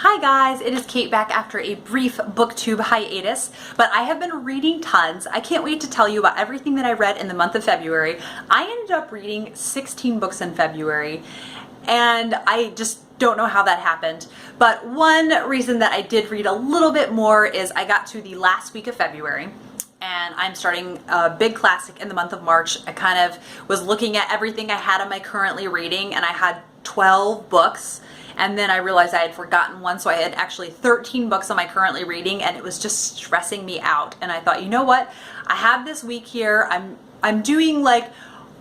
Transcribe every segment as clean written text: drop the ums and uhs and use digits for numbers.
Hi guys, it is Kate back after a brief booktube hiatus, but I have been reading tons. I can't wait to tell you about everything that I read in the month of February. I ended up reading 16 books in February, and I just don't know how that happened. But one reason that I did read a little bit more is I got to the last week of February, and I'm starting a big classic in the month of March. I kind of was looking at everything I had on my currently reading, and I had 12 books. And then I realized I had forgotten one, so I had actually 13 books on my currently reading, and it was just stressing me out. And I thought, you know what? I have this week here. I'm doing like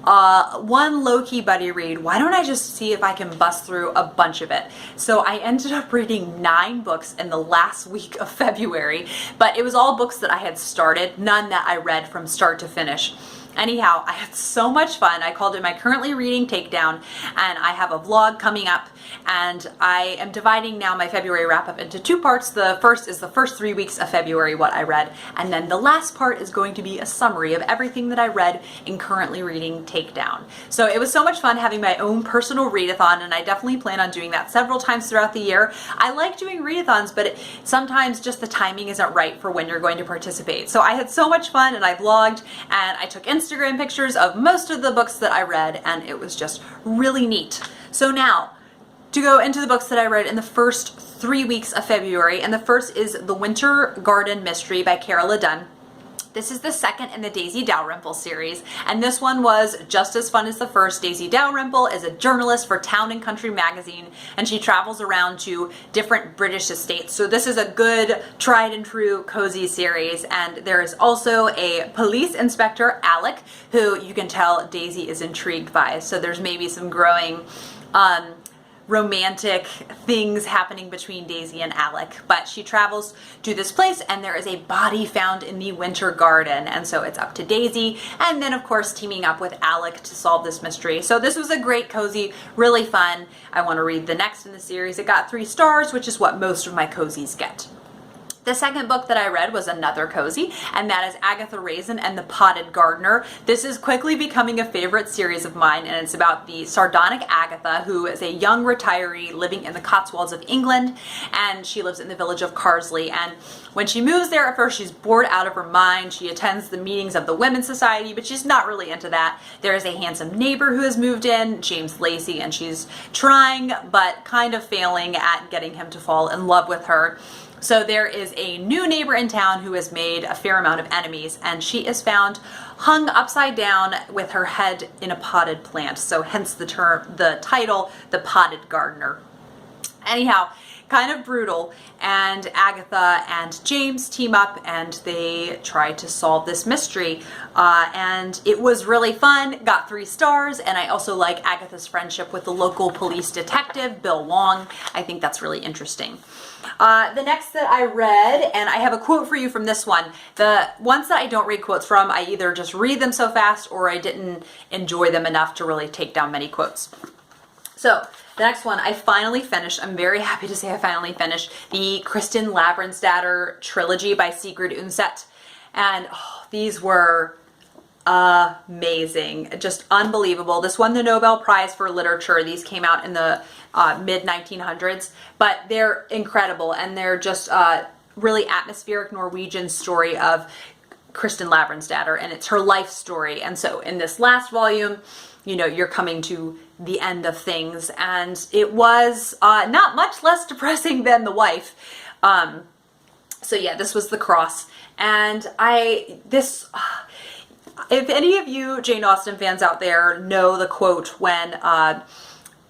one low-key buddy read. Why don't I just see if I can bust through a bunch of it? So I ended up reading 9 books in the last week of February, but it was all books that I had started, none that I read from start to finish. Anyhow, I had so much fun. I called it my currently reading takedown, and I have a vlog coming up, and I am dividing now my February wrap up into 2 parts. The first is the first 3 weeks of February, what I read, and then the last part is going to be a summary of everything that I read in currently reading takedown. So it was so much fun having my own personal readathon, and I definitely plan on doing that several times throughout the year. I like doing readathons, but sometimes just the timing isn't right for when you're going to participate. So I had so much fun, and I vlogged, and I took Instagram pictures of most of the books that I read, and it was just really neat. So now, to go into the books that I read in the first 3 weeks of February, and the first is The Winter Garden Mystery by Carol Dunn. This is the second in the Daisy Dalrymple series, and this one was just as fun as the first. Daisy Dalrymple is a journalist for Town and Country magazine, and she travels around to different British estates. So this is a good, tried and true, cozy series, and there is also a police inspector, Alec, who you can tell Daisy is intrigued by. So there's maybe some growing romantic things happening between Daisy and Alec, but she travels to this place and there is a body found in the winter garden, and so it's up to Daisy and then of course teaming up with Alec to solve this mystery. So this was a great, cozy, really fun. I want to read the next in the series. It got 3 stars, which is what most of my cozies get. The second book that I read was another cozy, and that is Agatha, Raisin and the Potted Gardener. This is quickly becoming a favorite series of mine, and it's about the sardonic Agatha, who is a young retiree living in the Cotswolds of England, and she lives in the village of Carsley. And when she moves there, at first she's bored out of her mind. She attends the meetings of the Women's Society, but she's not really into that. There is a handsome neighbor who has moved in, James Lacey, and she's trying but kind of failing at getting him to fall in love with her. So there is a new neighbor in town who has made a fair amount of enemies, and she is found hung upside down with her head in a potted plant. So hence the title, The Potted Gardener. Anyhow, kind of brutal, and Agatha and James team up and they try to solve this mystery, and it was really fun. Got 3 stars, and I also like Agatha's friendship with the local police detective, Bill Wong. I think that's really interesting. The next that I read, and I have a quote for you from this one. The ones that I don't read quotes from, I either just read them so fast or I didn't enjoy them enough to really take down many quotes. So the next one I finally finished. I'm very happy to say I finally finished the Kristin Lavransdatter trilogy by Sigrid Undset. And these were amazing, just unbelievable. This won the Nobel Prize for Literature. These came out in the mid-1900s, but they're incredible, and they're just really atmospheric Norwegian story of Kristin Lavransdatter, and it's her life story. And so in this last volume, you know, you're coming to the end of things, and it was not much less depressing than The Wife. So yeah, this was The Cross, and if any of you Jane Austen fans out there know the quote when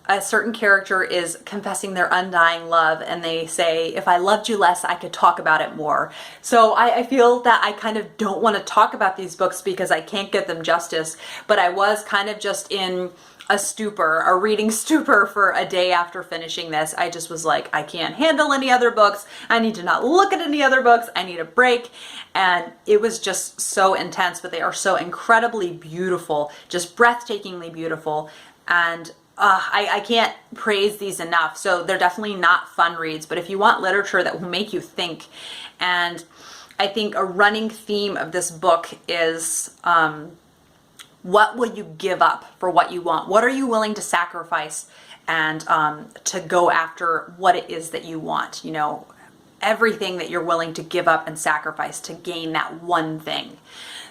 a certain character is confessing their undying love and they say, if I loved you less, I could talk about it more. So I feel that I kind of don't want to talk about these books because I can't give them justice, but I was kind of just in a stupor, a reading stupor for a day after finishing this. I just was like, I can't handle any other books. I need to not look at any other books. I need a break. And it was just so intense, but they are so incredibly beautiful, just breathtakingly beautiful. And I can't praise these enough. So they're definitely not fun reads, but if you want literature that will make you think, and I think a running theme of this book is what will you give up for what you want? What are you willing to sacrifice and to go after what it is that you want, you know, everything that you're willing to give up and sacrifice to gain that one thing.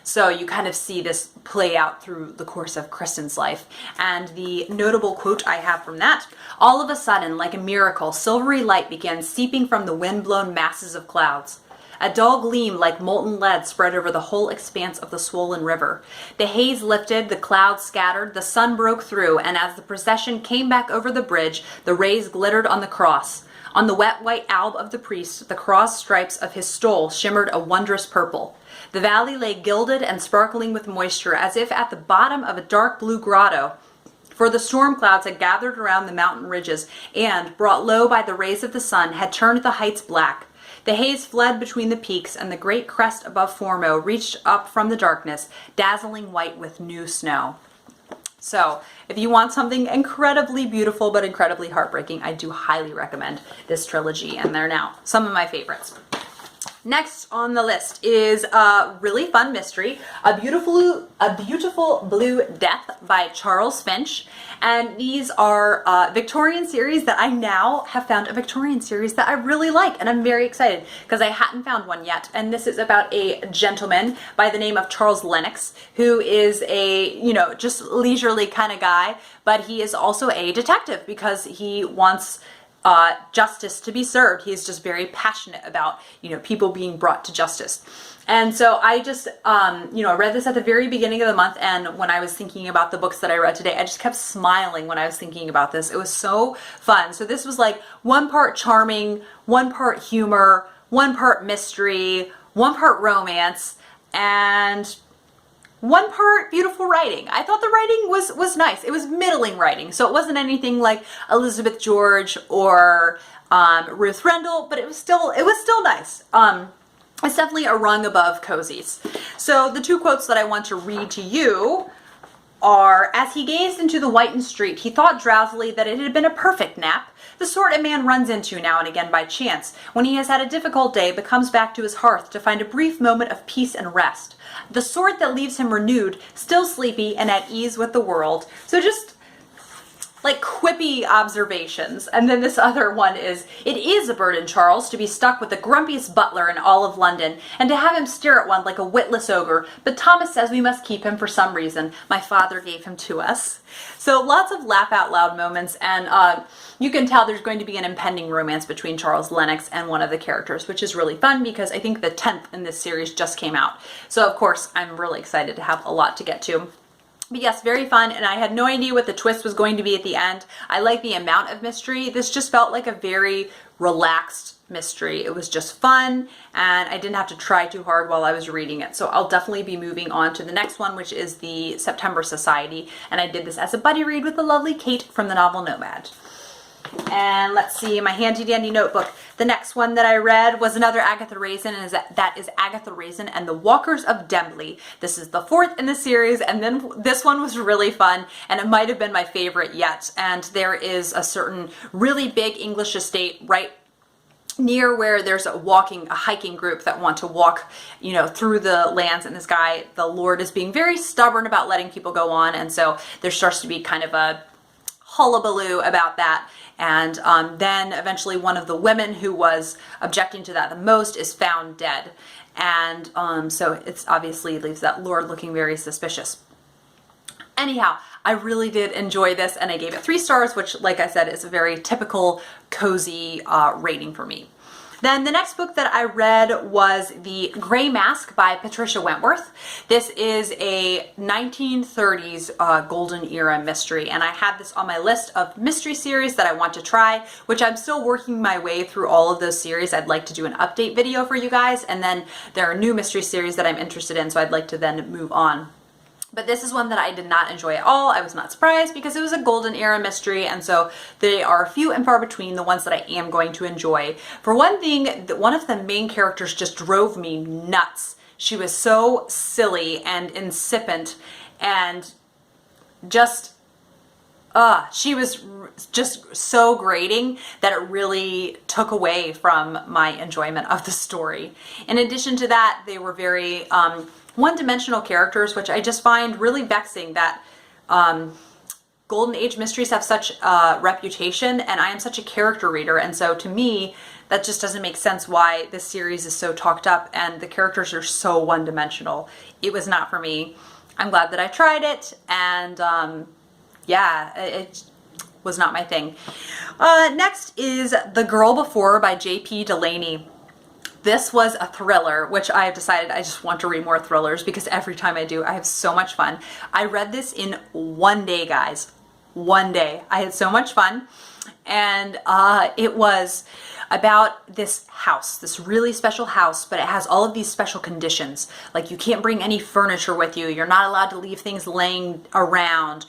So you kind of see this play out through the course of Kristin's life. And the notable quote I have from that: "All of a sudden, like a miracle, silvery light began seeping from the wind-blown masses of clouds. A dull gleam like molten lead spread over the whole expanse of the swollen river. The haze lifted, the clouds scattered, the sun broke through, and as the procession came back over the bridge, the rays glittered on the cross. On the wet white alb of the priest, the cross stripes of his stole shimmered a wondrous purple. The valley lay gilded and sparkling with moisture, as if at the bottom of a dark blue grotto. For the storm clouds had gathered around the mountain ridges, and, brought low by the rays of the sun, had turned the heights black. The haze fled between the peaks, and the great crest above Formo reached up from the darkness, dazzling white with new snow." So, if you want something incredibly beautiful but incredibly heartbreaking, I do highly recommend this trilogy, and they're now some of my favorites. Next on the list is a really fun mystery, A Beautiful Blue Death by Charles Finch. And these are Victorian series that I now have found a Victorian series that I really like. And I'm very excited because I hadn't found one yet. And this is about a gentleman by the name of Charles Lennox, who is a, you know, just leisurely kind of guy, but he is also a detective because he wants justice to be served. He's just very passionate about, you know, people being brought to justice. And so I just, you know, I read this at the very beginning of the month, and when I was thinking about the books that I read today, I just kept smiling when I was thinking about this. It was so fun. So this was like one part charming, one part humor, one part mystery, one part romance, and one part beautiful writing. I thought the writing was nice. It was middling writing, so it wasn't anything like Elizabeth George or Ruth Rendell, but it was still nice. It's definitely a rung above cozies. So the two quotes that I want to read to you are: "As he gazed into the whitened street, he thought drowsily that it had been a perfect nap, the sort a man runs into now and again by chance, when he has had a difficult day but comes back to his hearth to find a brief moment of peace and rest. The sort that leaves him renewed, still sleepy and at ease with the world." So just like quippy observations. And then this other one is: "It is a burden, Charles, to be stuck with the grumpiest butler in all of London, and to have him stare at one like a witless ogre, but Thomas says we must keep him for some reason. My father gave him to us." So lots of laugh out loud moments, and you can tell there's going to be an impending romance between Charles Lennox and one of the characters, which is really fun because I think the 10th in this series just came out. So of course I'm really excited to have a lot to get to. But yes, very fun, and I had no idea what the twist was going to be at the end. I like the amount of mystery. This just felt like a very relaxed mystery. It was just fun, and I didn't have to try too hard while I was reading it. So I'll definitely be moving on to the next one, which is the September Society, and I did this as a buddy read with the lovely Kate from the novel Nomad. And let's see, my handy dandy notebook. The next one that I read was another Agatha Raisin, and that is Agatha Raisin and the Walkers of Dembley. This is the 4th in the series, and then this one was really fun, and it might have been my favorite yet. And there is a certain really big English estate right near where there's a hiking group that want to walk, you know, through the lands, and this guy, the Lord, is being very stubborn about letting people go on, and so there starts to be kind of a hullabaloo about that. And then eventually one of the women who was objecting to that the most is found dead. And so it's obviously leaves that Lord looking very suspicious. Anyhow, I really did enjoy this, and I gave it 3 stars, which, like I said, is a very typical cozy rating for me. Then the next book that I read was The Grey Mask by Patricia Wentworth. This is a 1930s golden era mystery, and I had this on my list of mystery series that I want to try, which I'm still working my way through all of those series. I'd like to do an update video for you guys, and then there are new mystery series that I'm interested in, so I'd like to then move on. But this is one that I did not enjoy at all. I was not surprised because it was a golden era mystery, and so they are few and far between the ones that I am going to enjoy. For one thing, one of the main characters just drove me nuts. She was so silly and insipid, and just she was just so grating that it really took away from my enjoyment of the story. In addition to that, they were very one-dimensional characters, which I just find really vexing that Golden Age mysteries have such a reputation, and I am such a character reader, and so to me, that just doesn't make sense why this series is so talked up and the characters are so one-dimensional. It was not for me. I'm glad that I tried it, and yeah, it was not my thing. Next is The Girl Before by J.P. Delaney. This was a thriller, which I have decided I just want to read more thrillers because every time I do, I have so much fun. I read this in one day, guys. One day. I had so much fun. And it was about this house, this really special house, but it has all of these special conditions. Like you can't bring any furniture with you. You're not allowed to leave things laying around.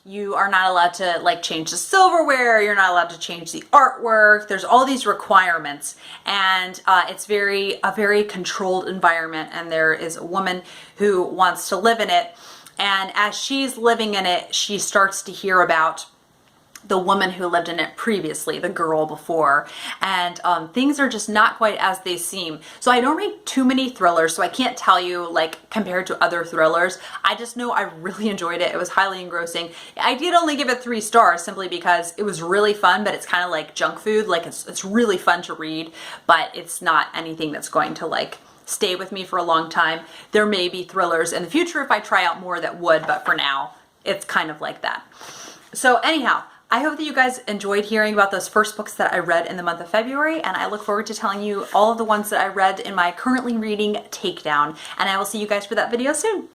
You are not allowed to like change the silverware. You're not allowed to change the artwork. There's all these requirements, and it's a very controlled environment. And there is a woman who wants to live in it, and as she's living in it, she starts to hear about the woman who lived in it previously, the girl before, and things are just not quite as they seem. So I don't read too many thrillers, so I can't tell you like compared to other thrillers. I just know I really enjoyed it. It was highly engrossing. I did only give it 3 stars simply because it was really fun, but it's kind of like junk food. Like it's really fun to read, but it's not anything that's going to like stay with me for a long time. There may be thrillers in the future if I try out more that would, but for now, it's kind of like that. So anyhow, I hope that you guys enjoyed hearing about those first books that I read in the month of February, and I look forward to telling you all of the ones that I read in my currently reading takedown, and I will see you guys for that video soon.